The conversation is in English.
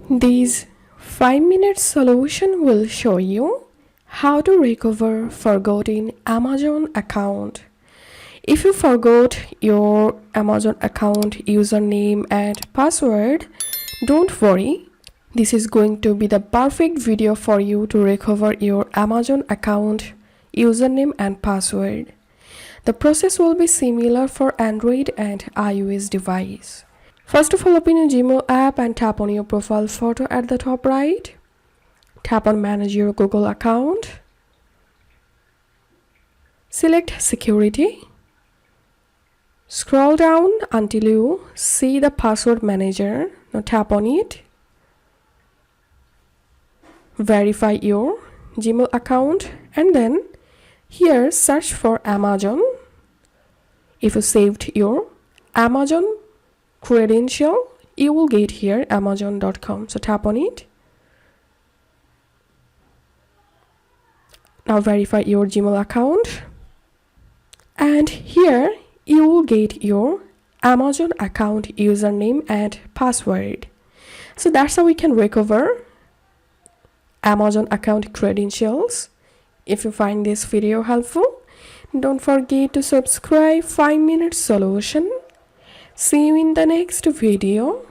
This 5-minute solution will show you how to recover forgotten Amazon account. If you forgot your Amazon account username and password, don't worry. This is going to be the perfect video for you to recover your Amazon account username and password. The process will be similar for Android and iOS device. First of all, open your Gmail app and tap on your profile photo at the top right. Tap on Manage your Google account. Select Security. Scroll down until you see the Password Manager. Now tap on it. Verify your Gmail account and then here search for Amazon. If you saved your Amazon credential, you will get here amazon.com. So tap on it. Now verify your Gmail account and here you will get your Amazon account username and password. So that's how we can recover Amazon account credentials. If you find this video helpful, don't forget to subscribe 5-minute solution. See you in the next video.